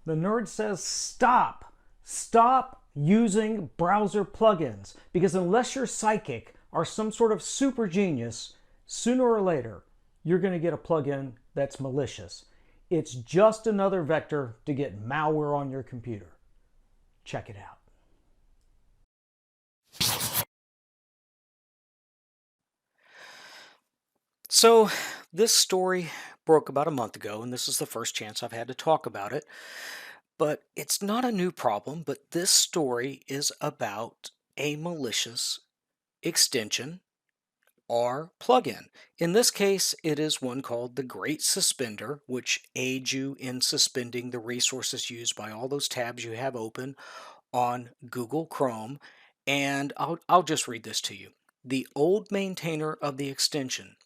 The nerd says stop. Stop using browser plugins, because unless you're psychic or some sort of super genius, sooner or later you're going to get a plugin that's malicious. It's just another vector to get malware on your computer. Check it out. So this story broke about a month ago, and this is the first chance I've had to talk about it. But it's not a new problem, but this story is about a malicious extension or plugin. In this case, it is one called the Great Suspender, which aids you in suspending the resources used by all those tabs you have open on Google Chrome. And I'll just read this to you. The old maintainer of the extension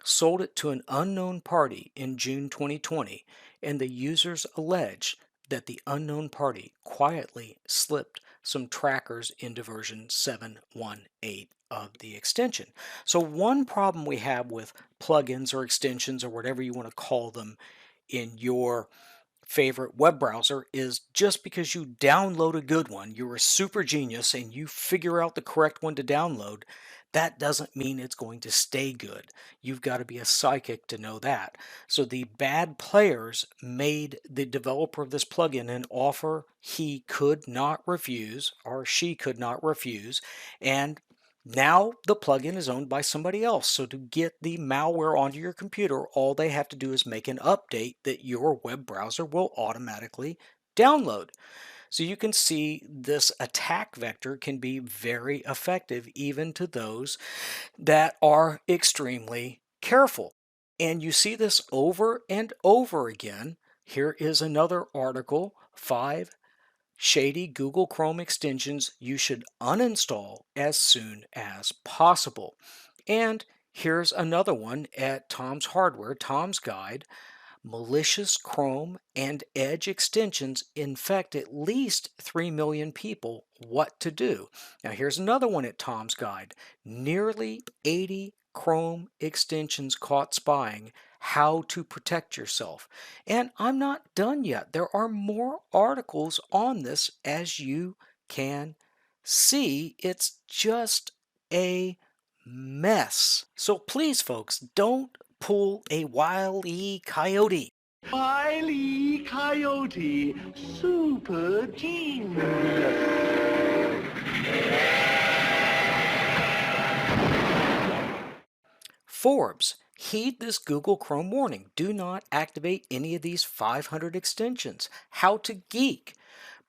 sold it to an unknown party in June 2020, and the users allege that the unknown party quietly slipped some trackers into version 718 of the extension. So one problem we have with plugins or extensions or whatever you want to call them in your favorite web browser is just because you download a good one, you're a super genius and you figure out the correct one to download, that doesn't mean it's going to stay good. You've got to be a psychic to know that. So the bad players made the developer of this plugin an offer he could not refuse or she could not refuse, and now the plugin is owned by somebody else. So to get the malware onto your computer, all they have to do is make an update that your web browser will automatically download. So you can see this attack vector can be very effective even to those that are extremely careful. And you see this over and over again. Here is another article, 5 shady Google Chrome extensions you should uninstall as soon as possible. And here's another one at Tom's Hardware, Tom's Guide. Malicious Chrome and Edge extensions infect at least 3 million people. What to do? Now here's another one at Tom's Guide. Nearly 80 Chrome extensions caught spying. How to protect yourself. And I'm not done yet. There are more articles on this, as you can see. It's just a mess. So please, folks, don't pull a Wile E. Coyote. Wile E. Coyote, super genius. Forbes, heed this Google Chrome warning. Do not activate any of these 500 extensions. How to Geek.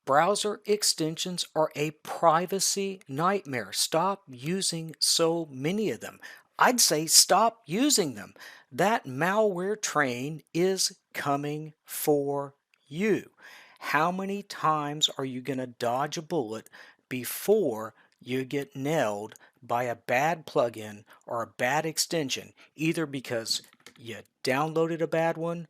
Browser extensions are a privacy nightmare. Stop using so many of them. I'd say stop using them. That malware train is coming for you. How many times are you going to dodge a bullet before you get nailed by a bad plugin or a bad extension, either because you downloaded a bad one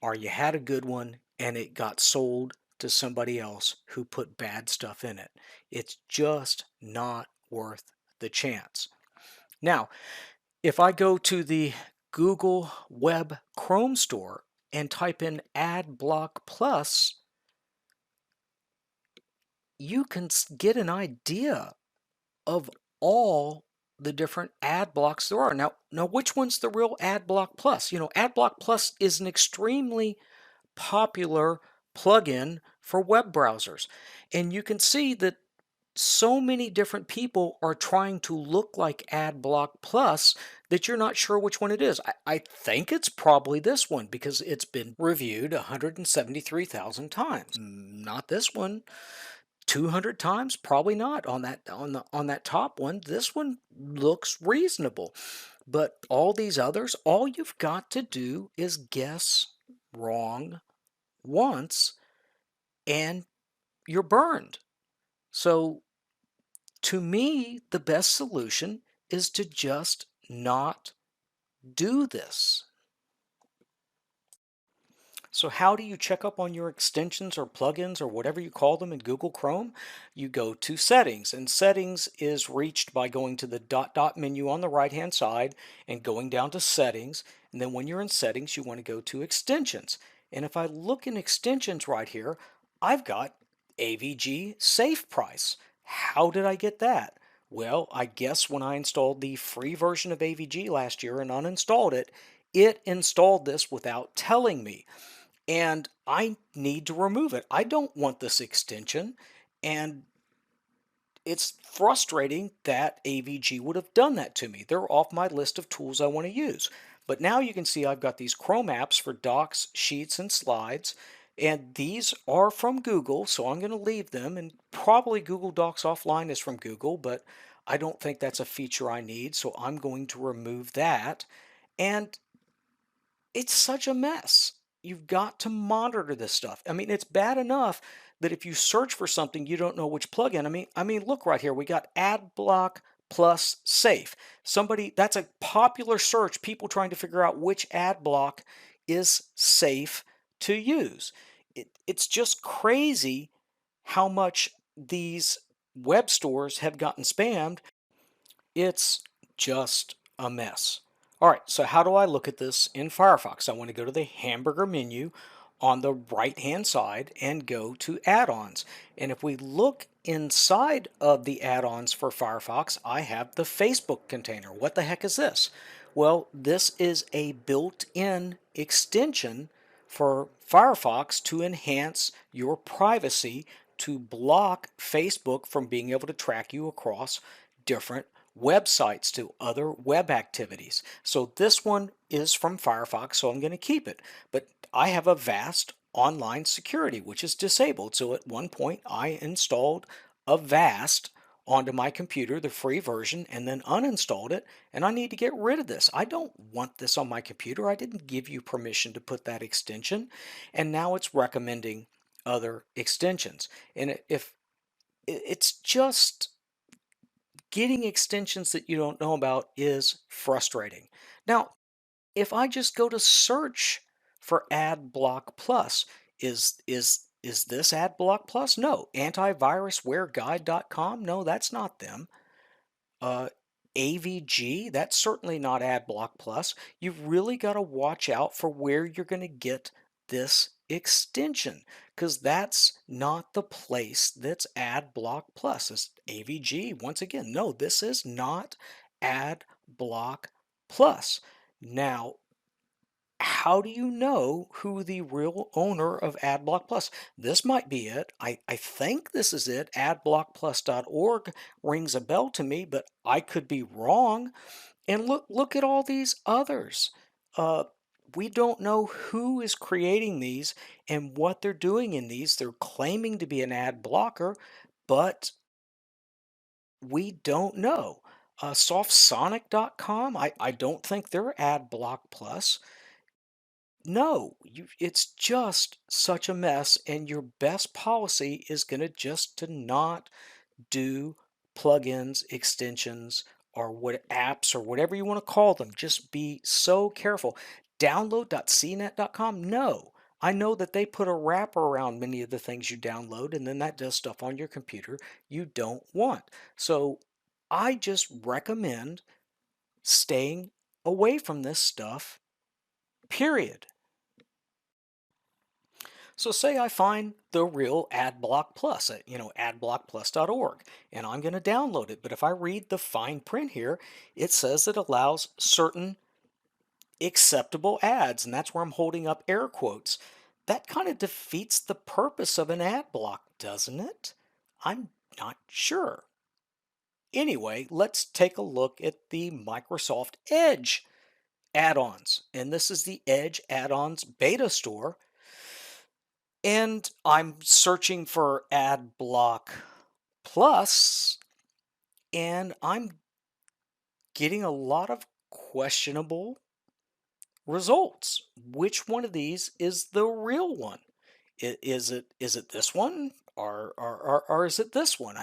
or you had a good one and it got sold to somebody else who put bad stuff in it? It's just not worth the chance. Now, if I go to the Google Web Chrome store and type in AdBlock Plus, you can get an idea of all the different ad blocks there are. Now which one's the real AdBlock Plus? You know, AdBlock Plus is an extremely popular plugin for web browsers. And you can see that so many different people are trying to look like AdBlock Plus that you're not sure which one it is. I think it's probably this one because it's been reviewed 173,000 times. Not this one. 200 times? Probably not on that top one. This one looks reasonable. But all these others, all you've got to do is guess wrong once and you're burned. So to me, the best solution is to just not do this. So how do you check up on your extensions or plugins or whatever you call them in Google Chrome? You go to Settings, and Settings is reached by going to the dot menu on the right-hand side and going down to Settings. And then when you're in Settings, you want to go to Extensions. And if I look in extensions right here, I've got AVG Safe Price. How did I get that? Well, I guess when I installed the free version of AVG last year and uninstalled it, it installed this without telling me. And I need to remove it. I don't want this extension. And it's frustrating that AVG would have done that to me. They're off my list of tools I want to use. But now you can see I've got these Chrome apps for docs, sheets, and slides. And these are from Google, so I'm going to leave them. And probably Google Docs Offline is from Google, but I don't think that's a feature I need, so I'm going to remove that. And it's such a mess. You've got to monitor this stuff. I mean, it's bad enough that if you search for something, you don't know which plugin. I mean, look right here. We got AdBlock plus safe. Somebody, that's a popular search, people trying to figure out which ad block is safe to use. It's just crazy how much these web stores have gotten spammed. It's just a mess. All right, so how do I look at this in Firefox? I want to go to the hamburger menu on the right-hand side and go to add-ons. And if we look inside of the add-ons for Firefox, I have the Facebook container. What the heck is this? Well, this is a built-in extension for Firefox to enhance your privacy, to block Facebook from being able to track you across different websites to other web activities. So this one is from Firefox, so I'm going to keep it. But I have a vast online security, which is disabled. So at one point I installed Avast onto my computer, the free version, and then uninstalled it, and I need to get rid of this. I don't want this on my computer. I didn't give you permission to put that extension, and now it's recommending other extensions. And if it's just getting extensions that you don't know about is frustrating. Now, if I just go to search for AdBlock Plus, is this AdBlock Plus? No. Antiviruswareguide.com? No, that's not them. AVG? That's certainly not AdBlock Plus. You've really got to watch out for where you're going to get this extension, because that's not the place that's AdBlock Plus. It's AVG. Once again, no, this is not AdBlock Plus. Now, how do you know who the real owner of AdBlock Plus? This might be it. I think this is it. Adblockplus.org rings a bell to me, but I could be wrong. And look at all these others. We don't know who is creating these and what they're doing in these. They're claiming to be an ad blocker, but we don't know. Softsonic.com, I don't think they're ad block plus. No, it's just such a mess, and your best policy is going to just to not do plugins, extensions, or what apps or whatever you want to call them. Just be so careful. Download.cnet.com? No. I know that they put a wrapper around many of the things you download, and then that does stuff on your computer you don't want. So I just recommend staying away from this stuff, period. So say I find the real AdBlock Plus at, adblockplus.org, and I'm going to download it. But if I read the fine print here, it says it allows certain acceptable ads, and that's where I'm holding up air quotes. That kind of defeats the purpose of an ad block, doesn't it? I'm not sure. Anyway, let's take a look at the Microsoft Edge add-ons. And this is the Edge add-ons beta store. And I'm searching for AdBlock Plus, and I'm getting a lot of questionable results. Which one of these is the real one? Is it this one, or is it this one?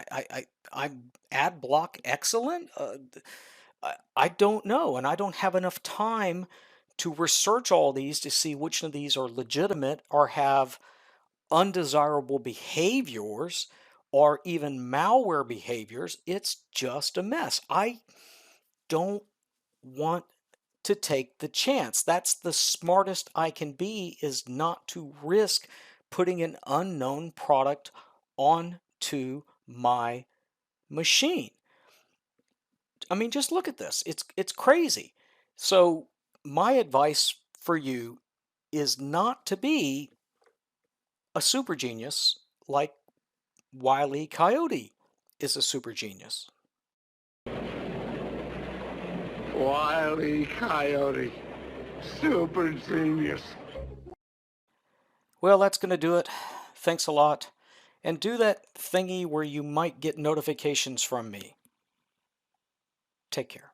I'm AdBlock Excellent. I don't know, and I don't have enough time to research all these to see which of these are legitimate or have undesirable behaviors or even malware behaviors. It's just a mess. I don't want to take the chance. That's the smartest I can be, is not to risk putting an unknown product onto my machine. I mean, just look at this. It's crazy. So my advice for you is not to be a super genius like Wile E. Coyote is a super genius. Wile E. Coyote. Super genius. Well, that's going to do it. Thanks a lot. And do that thingy where you might get notifications from me. Take care.